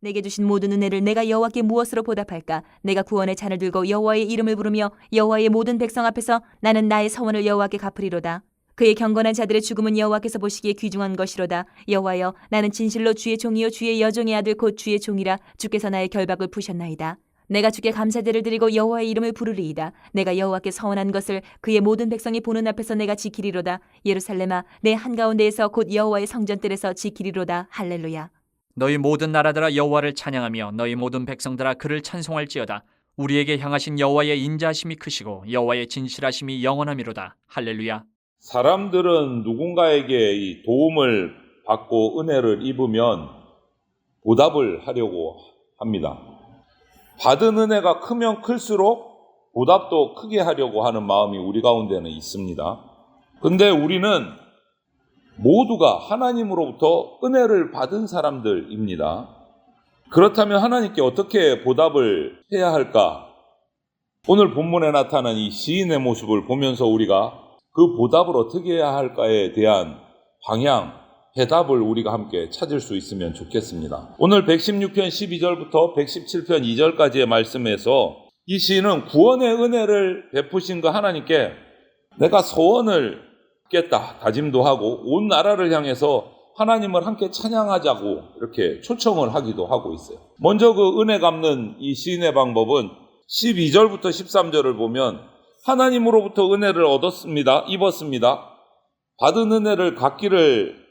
내게 주신 모든 은혜를 내가 여호와께 무엇으로 보답할까? 내가 구원의 잔을 들고 여호와의 이름을 부르며 여호와의 모든 백성 앞에서 나는 나의 서원을 여호와께 갚으리로다. 그의 경건한 자들의 죽음은 여호와께서 보시기에 귀중한 것이로다. 여호와여, 나는 진실로 주의 종이요 주의 여종의 아들 곧 주의 종이라. 주께서 나의 결박을 푸셨나이다. 내가 주께 감사제를 드리고 여호와의 이름을 부르리이다. 내가 여호와께 서원한 것을 그의 모든 백성이 보는 앞에서 내가 지키리로다. 예루살렘아, 내 한가운데에서 곧 여호와의 성전들에서 지키리로다. 할렐루야. 너희 모든 나라들아 여호와를 찬양하며 너희 모든 백성들아 그를 찬송할지어다. 우리에게 향하신 여호와의 인자하심이 크시고 여호와의 진실하심이 영원함이로다. 할렐루야. 사람들은 누군가에게 이 도움을 받고 은혜를 입으면 보답을 하려고 합니다. 받은 은혜가 크면 클수록 보답도 크게 하려고 하는 마음이 우리 가운데는 있습니다. 근데 우리는 모두가 하나님으로부터 은혜를 받은 사람들입니다. 그렇다면 하나님께 어떻게 보답을 해야 할까? 오늘 본문에 나타난 이 시인의 모습을 보면서 우리가 그 보답을 어떻게 해야 할까에 대한 방향, 해답을 우리가 함께 찾을 수 있으면 좋겠습니다. 오늘 116편 12절부터 117편 2절까지의 말씀에서 이 시인은 구원의 은혜를 베푸신 그 하나님께 내가 소원을 깼다 다짐도 하고 온 나라를 향해서 하나님을 함께 찬양하자고 이렇게 초청을 하기도 하고 있어요. 먼저 그 은혜 갚는 이 시인의 방법은 12절부터 13절을 보면 하나님으로부터 은혜를 얻었습니다. 입었습니다. 받은 은혜를 갚기를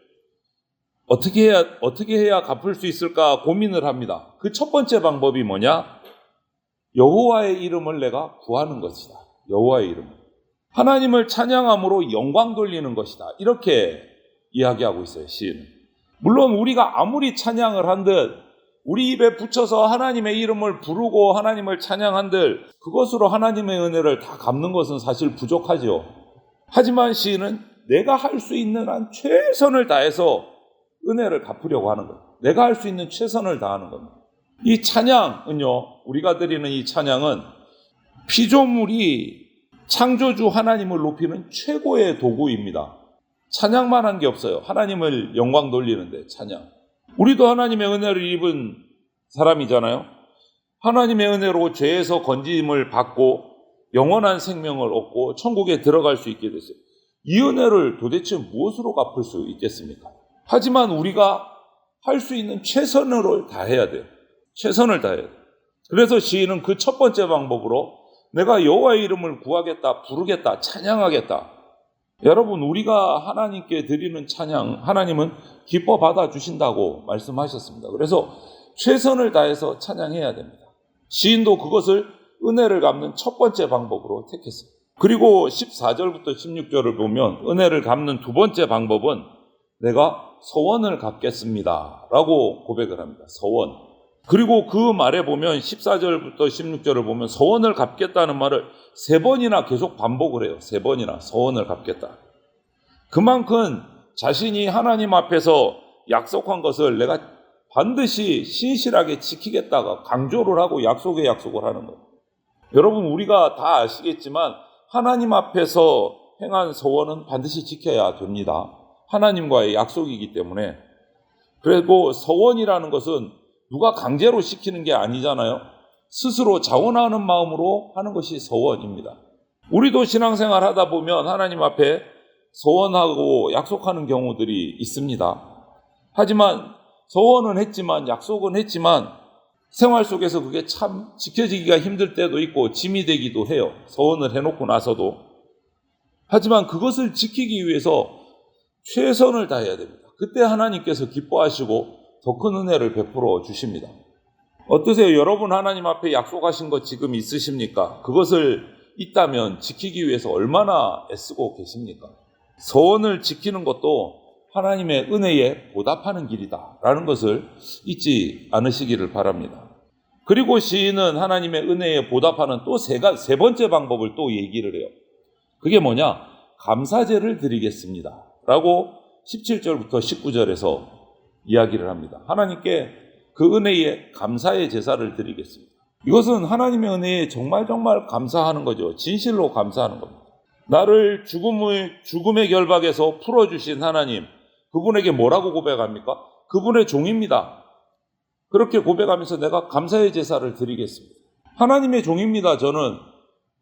어떻게 해야 갚을 수 있을까 고민을 합니다. 그 첫 번째 방법이 뭐냐? 여호와의 이름을 내가 구하는 것이다. 여호와의 이름. 하나님을 찬양함으로 영광 돌리는 것이다. 이렇게 이야기하고 있어요, 시인은. 물론 우리가 아무리 찬양을 한들 우리 입에 붙여서 하나님의 이름을 부르고 하나님을 찬양한들 그것으로 하나님의 은혜를 다 갚는 것은 사실 부족하죠. 하지만 시인은 내가 할 수 있는 한 최선을 다해서 은혜를 갚으려고 하는 거예요. 내가 할 수 있는 최선을 다하는 겁니다. 이 찬양은요, 우리가 드리는 이 찬양은 피조물이 창조주 하나님을 높이는 최고의 도구입니다. 찬양만 한 게 없어요. 하나님을 영광 돌리는데 찬양. 우리도 하나님의 은혜를 입은 사람이잖아요. 하나님의 은혜로 죄에서 건짐을 받고 영원한 생명을 얻고 천국에 들어갈 수 있게 됐어요. 이 은혜를 도대체 무엇으로 갚을 수 있겠습니까? 하지만 우리가 할 수 있는 최선을 다해야 돼요. 최선을 다해야 돼요. 그래서 시인은 그 첫 번째 방법으로 내가 여호와의 이름을 구하겠다, 부르겠다, 찬양하겠다. 여러분, 우리가 하나님께 드리는 찬양, 하나님은 기뻐 받아주신다고 말씀하셨습니다. 그래서 최선을 다해서 찬양해야 됩니다. 시인도 그것을 은혜를 갚는 첫 번째 방법으로 택했어요. 그리고 14절부터 16절을 보면 은혜를 갚는 두 번째 방법은 내가 서원을 갚겠습니다 라고 고백을 합니다. 서원. 그리고 그 말에 보면 14절부터 16절을 보면 서원을 갚겠다는 말을 세 번이나 계속 반복을 해요. 세 번이나 서원을 갚겠다. 그만큼 자신이 하나님 앞에서 약속한 것을 내가 반드시 신실하게 지키겠다가 강조를 하고 약속에 약속을 하는 거예요. 여러분, 우리가 다 아시겠지만 하나님 앞에서 행한 서원은 반드시 지켜야 됩니다. 하나님과의 약속이기 때문에. 그리고 서원이라는 것은 누가 강제로 시키는 게 아니잖아요. 스스로 자원하는 마음으로 하는 것이 서원입니다. 우리도 신앙생활 하다 보면 하나님 앞에 서원하고 약속하는 경우들이 있습니다. 하지만 서원은 했지만 약속은 했지만 생활 속에서 그게 참 지켜지기가 힘들 때도 있고 짐이 되기도 해요. 서원을 해놓고 나서도. 하지만 그것을 지키기 위해서 최선을 다해야 됩니다. 그때 하나님께서 기뻐하시고 더 큰 은혜를 베풀어 주십니다. 어떠세요? 여러분 하나님 앞에 약속하신 것 지금 있으십니까? 그것을 있다면 지키기 위해서 얼마나 애쓰고 계십니까? 서원을 지키는 것도 하나님의 은혜에 보답하는 길이다라는 것을 잊지 않으시기를 바랍니다. 그리고 시인은 하나님의 은혜에 보답하는 또 세 번째 방법을 또 얘기를 해요. 그게 뭐냐? 감사제를 드리겠습니다 라고 17절부터 19절에서 이야기를 합니다. 하나님께 그 은혜에 감사의 제사를 드리겠습니다. 이것은 하나님의 은혜에 정말 감사하는 거죠. 진실로 감사하는 겁니다. 나를 죽음의 결박에서 풀어주신 하나님, 그분에게 뭐라고 고백합니까? 그분의 종입니다. 그렇게 고백하면서 내가 감사의 제사를 드리겠습니다. 하나님의 종입니다. 저는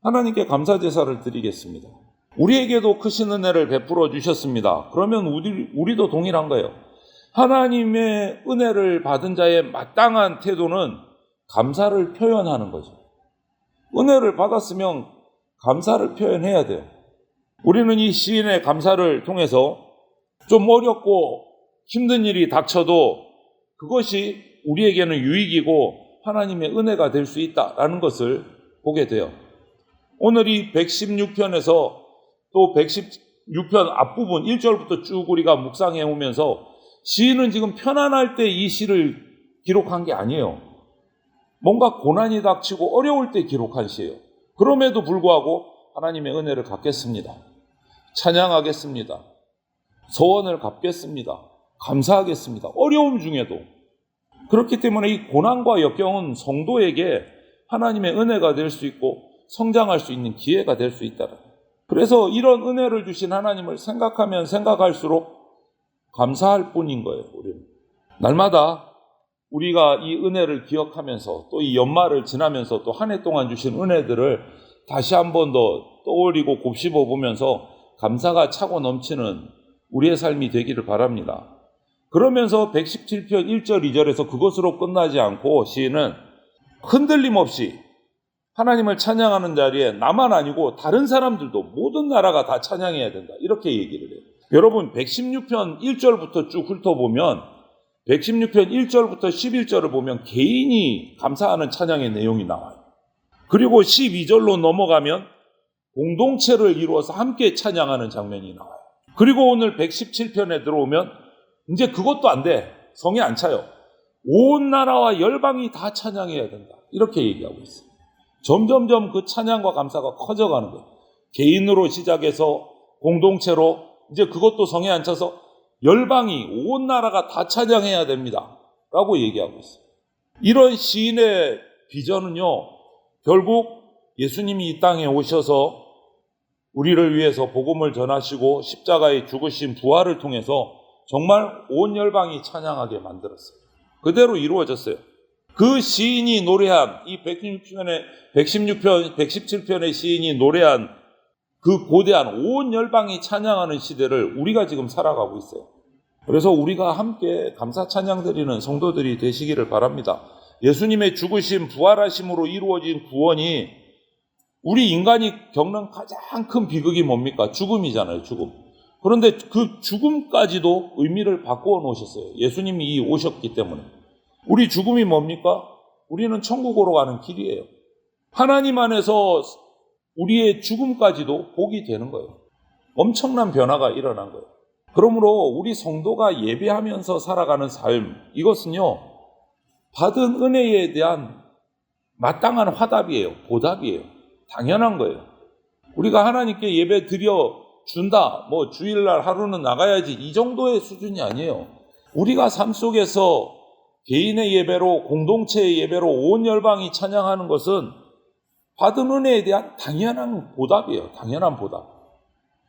하나님께 감사 제사를 드리겠습니다. 우리에게도 크신 은혜를 베풀어 주셨습니다. 그러면 우리도 동일한 거예요. 하나님의 은혜를 받은 자의 마땅한 태도는 감사를 표현하는 거죠. 은혜를 받았으면 감사를 표현해야 돼요. 우리는 이 시인의 감사를 통해서 좀 어렵고 힘든 일이 닥쳐도 그것이 우리에게는 유익이고 하나님의 은혜가 될 수 있다라는 것을 보게 돼요. 오늘 이 116편에서 또 116편 앞부분 1절부터 쭉 우리가 묵상해 오면서 시인은 지금 편안할 때 이 시를 기록한 게 아니에요. 뭔가 고난이 닥치고 어려울 때 기록한 시예요. 그럼에도 불구하고 하나님의 은혜를 갚겠습니다. 찬양하겠습니다. 소원을 갚겠습니다. 감사하겠습니다. 어려움 중에도. 그렇기 때문에 이 고난과 역경은 성도에게 하나님의 은혜가 될 수 있고 성장할 수 있는 기회가 될 수 있다. 그래서 이런 은혜를 주신 하나님을 생각하면 생각할수록 감사할 뿐인 거예요. 우리는 날마다 우리가 이 은혜를 기억하면서 또 이 연말을 지나면서 또 한 해 동안 주신 은혜들을 다시 한 번 더 떠올리고 곱씹어 보면서 감사가 차고 넘치는 우리의 삶이 되기를 바랍니다. 그러면서 117편 1절 2절에서 그것으로 끝나지 않고 시인은 흔들림 없이 하나님을 찬양하는 자리에 나만 아니고 다른 사람들도 모든 나라가 다 찬양해야 된다. 이렇게 얘기를 해요. 여러분 116편 1절부터 쭉 훑어보면 116편 1절부터 11절을 보면 개인이 감사하는 찬양의 내용이 나와요. 그리고 12절로 넘어가면 공동체를 이루어서 함께 찬양하는 장면이 나와요. 그리고 오늘 117편에 들어오면 이제 그것도 안 돼. 성에 안 차요. 온 나라와 열방이 다 찬양해야 된다. 이렇게 얘기하고 있어요. 점점점 그 찬양과 감사가 커져가는 거예요. 개인으로 시작해서 공동체로 이제 그것도 성에 안 차서 열방이 온 나라가 다 찬양해야 됩니다. 라고 얘기하고 있어요. 이런 시인의 비전은요. 결국 예수님이 이 땅에 오셔서 우리를 위해서 복음을 전하시고 십자가의 죽으신 부활을 통해서 정말 온 열방이 찬양하게 만들었어요. 그대로 이루어졌어요. 그 시인이 노래한 이 117편의 시인이 노래한 그 고대한 온 열방이 찬양하는 시대를 우리가 지금 살아가고 있어요. 그래서 우리가 함께 감사 찬양 드리는 성도들이 되시기를 바랍니다. 예수님의 죽으심 부활하심으로 이루어진 구원이 우리 인간이 겪는 가장 큰 비극이 뭡니까? 죽음이잖아요. 죽음. 그런데 그 죽음까지도 의미를 바꾸어 놓으셨어요. 예수님이 오셨기 때문에. 우리 죽음이 뭡니까? 우리는 천국으로 가는 길이에요. 하나님 안에서 우리의 죽음까지도 복이 되는 거예요. 엄청난 변화가 일어난 거예요. 그러므로 우리 성도가 예배하면서 살아가는 삶, 이것은요, 받은 은혜에 대한 마땅한 화답이에요. 보답이에요. 당연한 거예요. 우리가 하나님께 예배 드려 준다, 뭐 주일날 하루는 나가야지, 이 정도의 수준이 아니에요. 우리가 삶 속에서 개인의 예배로, 공동체의 예배로 온 열방이 찬양하는 것은 받은 은혜에 대한 당연한 보답이에요. 당연한 보답.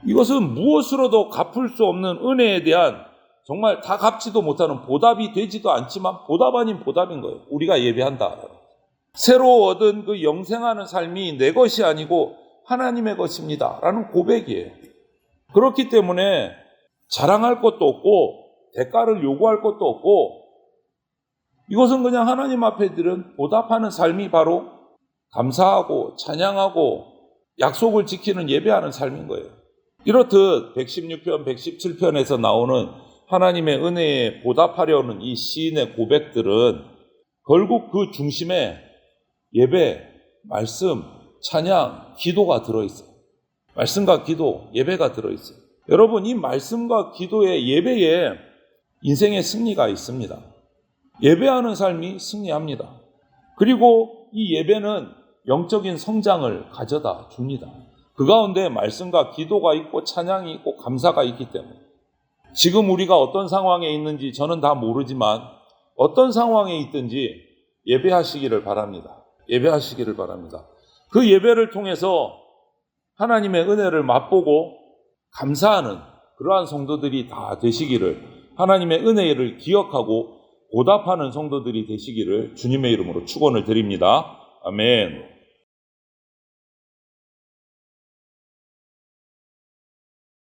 이것은 무엇으로도 갚을 수 없는 은혜에 대한 정말 다 갚지도 못하는 보답이 되지도 않지만 보답 아닌 보답인 거예요. 우리가 예배한다. 새로 얻은 그 영생하는 삶이 내 것이 아니고 하나님의 것입니다. 라는 고백이에요. 그렇기 때문에 자랑할 것도 없고 대가를 요구할 것도 없고 이것은 그냥 하나님 앞에 드린 보답하는 삶이 바로 감사하고 찬양하고 약속을 지키는 예배하는 삶인 거예요. 이렇듯 116편, 117편에서 나오는 하나님의 은혜에 보답하려는 이 시인의 고백들은 결국 그 중심에 예배, 말씀, 찬양, 기도가 들어있어요. 말씀과 기도, 예배가 들어있어요. 여러분, 이 말씀과 기도의 예배에 인생의 승리가 있습니다. 예배하는 삶이 승리합니다. 그리고 이 예배는 영적인 성장을 가져다 줍니다. 그 가운데 말씀과 기도가 있고 찬양이 있고 감사가 있기 때문에 지금 우리가 어떤 상황에 있는지 저는 다 모르지만 어떤 상황에 있든지 예배하시기를 바랍니다. 예배하시기를 바랍니다. 그 예배를 통해서 하나님의 은혜를 맛보고 감사하는 그러한 성도들이 다 되시기를 하나님의 은혜를 기억하고 보답하는 성도들이 되시기를 주님의 이름으로 축원을 드립니다. 아멘.